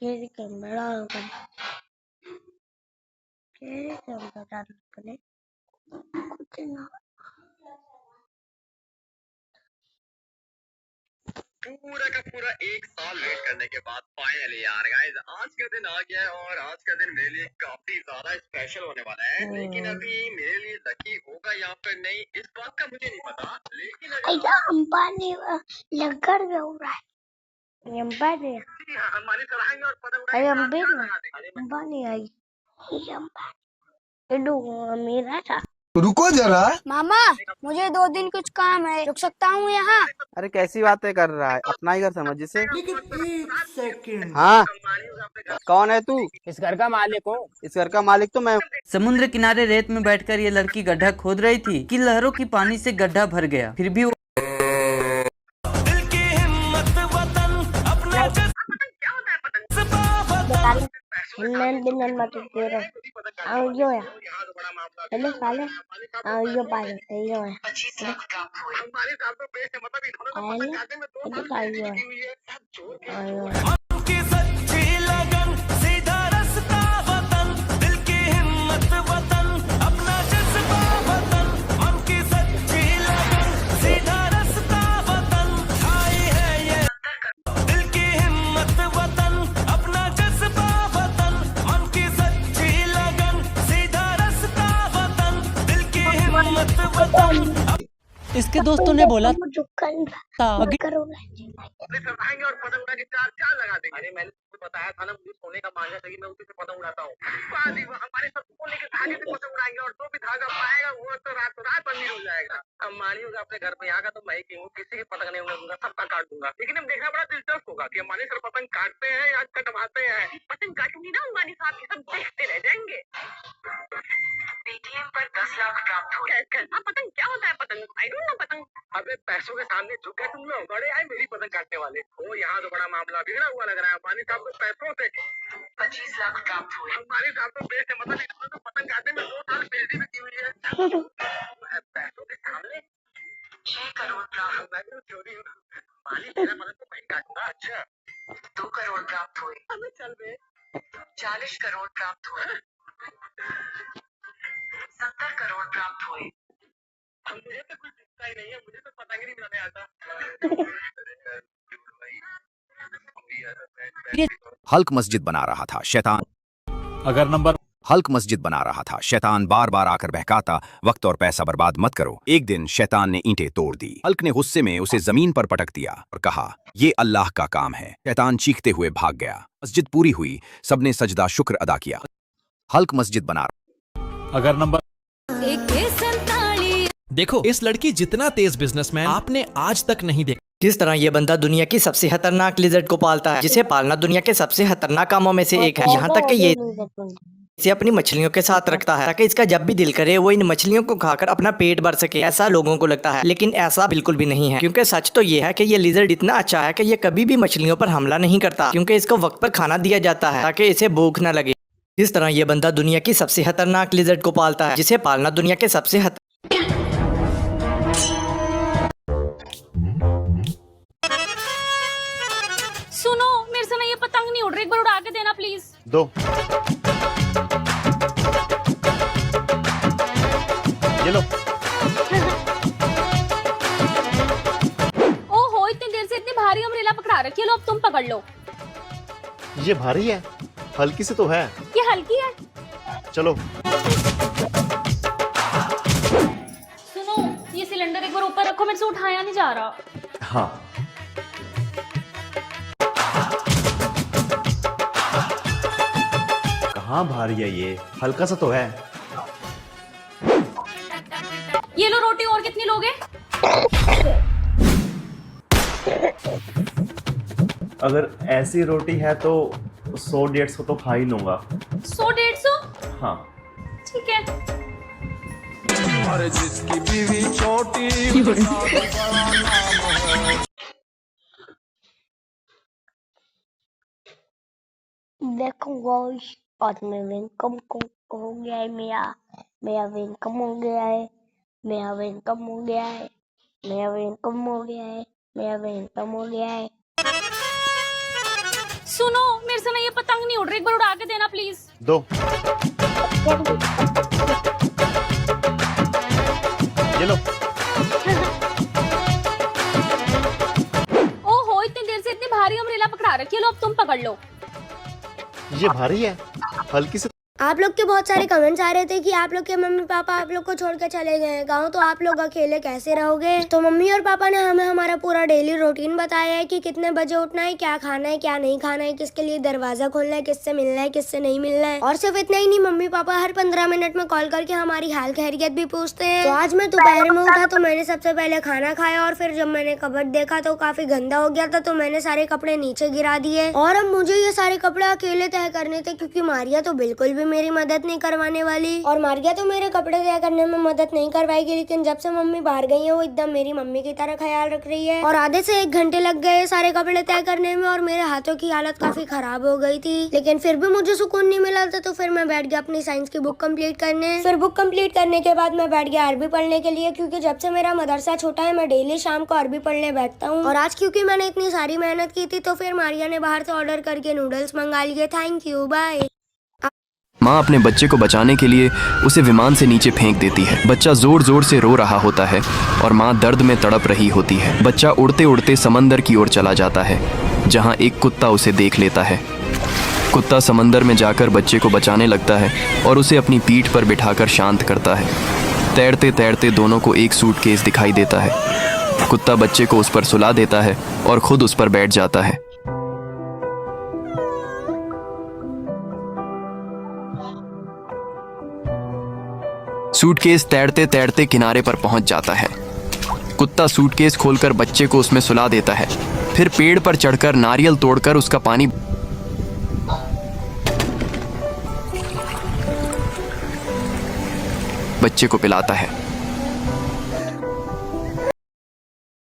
Quiere cambiar करे कुछ ना पूरा का पूरा 1 साल वेट करने के बाद फाइनली यार गाइस आज का दिन आ गया है और आज का दिन मेरे लिए काफी ज्यादा स्पेशल होने वाला है। लेकिन अभी मेरे लिए लकी होगा या फिर नहीं इस बात का मुझे नहीं पता। लेकिन अंबानी लगर में हो रहा है। अंबानी अंबानी चढ़ाएंगे और पतंग अंबानी आई मेरा था। रुको जरा। मामा मुझे 2 दिन कुछ काम है, रुक सकता हूँ यहाँ? अरे कैसी बातें कर रहा है, अपना ही घर समझ जिसे। लेकिन 1 सेकंड। हाँ कौन है तू? इस घर का मालिक हूँ। इस घर का मालिक तो मैं हूँ। समुद्र किनारे रेत में बैठकर ये लड़की गड्ढा खोद रही थी कि लहरों की पानी से गड्ढा भर गया। फिर भी वो इसके दोस्तों ने बोला और पतंग उड़ा के 4 लगा देंगे। अरे मैंने तुमको बताया था ना मुझे सोने का मांझा चाहिए, मैं उसी से पतंग उड़ाता हूँ। हमारे सब सोने के धागे से पतंग उड़ाएंगे और जो भी धागा पाएगा वो तो रात अमीर हो जाएगा। अंबानी होगा अपने घर पे यहाँ का तो मैं ही हूँ, किसी की पतंग नहीं उड़ाऊंगा, सबका काट दूंगा। लेकिन अब देखना बड़ा दिलचस्प होगा कि अंबानी सर पतंग काटते हैं या कटवाते हैं। पतंग काटूंगी ना अंबानी साहब, ये सब देखते रह जाएंगे। पेटीएम पर 10 लाख प्राप्त हो। पतंग क्या होता है? पतंग आई डोंट नो पतंग। अबे पैसों के सामने झुक गए तुम लोग, बड़े आए मेरी पतंग काटने वाले हो। यहाँ तो बड़ा मामला बिगड़ा हुआ लग रहा है। अंबानी साहब तो पैसों से 25 लाख प्राप्त हुए। अंबानी साहब तो बेच मतलब इन्होंने तो पतंग काटने में 2 साल पीएचडी भी की हुई है। पैसों के सामने 6 करोड़ प्राप्त। मैं तो चोरी हूँ। अंबानी तेरा पतंग तो मैं काटूंगा। अच्छा 2 करोड़ प्राप्त हुए। हमें चल बे 40 करोड़ प्राप्त हुए। 70 करोड़ प्राप्त हुए। मुझे तो कुछ दिखता ही नहीं है, मुझे तो पतंग नहीं बनाने आता। हल्क मस्जिद बना रहा था शैतान। अगर नंबर हल्क मस्जिद बना रहा था शैतान बार बार आकर बहकाता, वक्त और पैसा बर्बाद मत करो। एक दिन शैतान ने ईंटें तोड़ दी। हल्क ने गुस्से में उसे जमीन पर पटक दिया और कहा ये अल्लाह का काम है। शैतान चीखते हुए भाग गया। मस्जिद पूरी हुई, सबने सजदा शुक्र अदा किया। हल्क मस्जिद बना रहा। अगर नंबर देखो इस लड़की जितना तेज बिजनेसमैन आपने आज तक नहीं देखा। किस तरह ये बंदा दुनिया की सबसे खतरनाक लिजर्ड को पालता है, जिसे पालना दुनिया के सबसे खतरनाक कामों में से एक है। यहाँ तक कि ये इसे अपनी मछलियों के साथ रखता है ताकि इसका जब भी दिल करे वो इन मछलियों को खाकर अपना पेट भर सके। ऐसा लोगों को लगता है, लेकिन ऐसा बिल्कुल भी नहीं है, क्योंकि सच तो ये है कि ये लिजर्ड इतना अच्छा है कि ये कभी भी मछलियों पर हमला नहीं करता, क्योंकि इसको वक्त पर खाना दिया जाता है ताकि इसे भूख न लगे। इस तरह ये बंदा दुनिया की सबसे खतरनाक लिजर्ड को पालता है, जिसे पालना दुनिया के सबसे सुनो मेरे से ना ये पतंग नहीं उड़ रही, एक बार उड़ा के देना प्लीज। दो ये लो। ओहो इतनी देर से इतनी भारी अम्ब्रेला पकड़ा रखी है, लो अब तुम पकड़ लो। ये भारी है, हल्की से तो है। ये हल्की है। चलो सिलेंडर एक बार ऊपर रखो, मेरे से उठाया नहीं जा रहा। हाँ। कहाँ भारी है ये? हल्का सा तो है। ये लो रोटी, और कितनी लोगे? अगर ऐसी रोटी है तो 100-150 तो खा ही लूंगा। 100-150? हाँ। ठीक है। जिसकी बीवी छोटी देखो गाइस, आज में इनकम हो गया है मेरा इनकम हो गया है, मेरा इनकम हो गया है, मेरा इनकम हो गया है, मेरा इनकम हो गया है। सुनो, मेरे से ना ये पतंग नहीं उड़ रही, एक बार उड़ा के देना प्लीज। दो। ये लो। ओहो, इतनी देर से इतनी भारी अम्ब्रेला पकड़ा रखी है, लो अब तुम पकड़ लो। ये भारी है, हल्की से। आप लोग के बहुत सारे कमेंट्स आ रहे थे कि आप लोग के मम्मी पापा आप लोग को छोड़ के चले गए हैं गाँव, तो आप लोग अकेले कैसे रहोगे। तो मम्मी और पापा ने हमें हमारा पूरा डेली रूटीन बताया है कि कितने बजे उठना है, क्या खाना है, क्या नहीं खाना है, किसके लिए दरवाजा खोलना है, किससे मिलना है, किससे नहीं मिलना है। और सिर्फ इतना ही नहीं, मम्मी पापा हर 15 मिनट में कॉल करके हमारी हाल खैरियत भी पूछते हैं। तो आज मैं दोपहर में उठा तो मैंने सबसे पहले खाना खाया, और फिर जब मैंने कबर्ड देखा तो काफी गंदा हो गया था, तो मैंने सारे कपड़े नीचे गिरा दिए। और अब मुझे ये सारे कपड़े अकेले तय करने थे, क्योंकि मारिया तो बिल्कुल भी मेरी मदद नहीं करवाने वाली। और मारिया तो मेरे कपड़े तय करने में मदद नहीं करवाएगी, लेकिन जब से मम्मी बाहर गई है वो एकदम मेरी मम्मी की तरह ख्याल रख रही है। और आधे से 1 घंटे लग गए सारे कपड़े तय करने में, और मेरे हाथों की हालत काफी खराब हो गई थी, लेकिन फिर भी मुझे सुकून नहीं मिला था। तो फिर मैं बैठ गया अपनी साइंस की बुक कंप्लीट करने। फिर बुक कंप्लीट करने के बाद मैं बैठ गया अरबी पढ़ने के लिए, क्योंकि जब से मेरा मदरसा छोटा है मैं डेली शाम को अरबी पढ़ने बैठता हूँ। और आज क्योंकि मैंने इतनी सारी मेहनत की थी, तो फिर मारिया ने बाहर से ऑर्डर करके नूडल्स मंगा लिए। Thank you, bye. माँ अपने बच्चे को बचाने के लिए उसे विमान से नीचे फेंक देती है। बच्चा जोर जोर से रो रहा होता है और माँ दर्द में तड़प रही होती है। बच्चा उड़ते उड़ते समंदर की ओर चला जाता है, जहाँ एक कुत्ता उसे देख लेता है। कुत्ता समंदर में जाकर बच्चे को बचाने लगता है और उसे अपनी पीठ पर बिठाकर शांत करता है। तैरते तैरते दोनों को एक सूटकेस दिखाई देता है। कुत्ता बच्चे को उस पर सुला देता है और खुद उस पर बैठ जाता है। सूटकेस तैरते तैरते किनारे पर पहुंच जाता है। कुत्ता सूटकेस खोलकर बच्चे को उसमें सुला देता है, फिर पेड़ पर चढ़कर नारियल तोड़कर उसका पानी बच्चे को पिलाता है।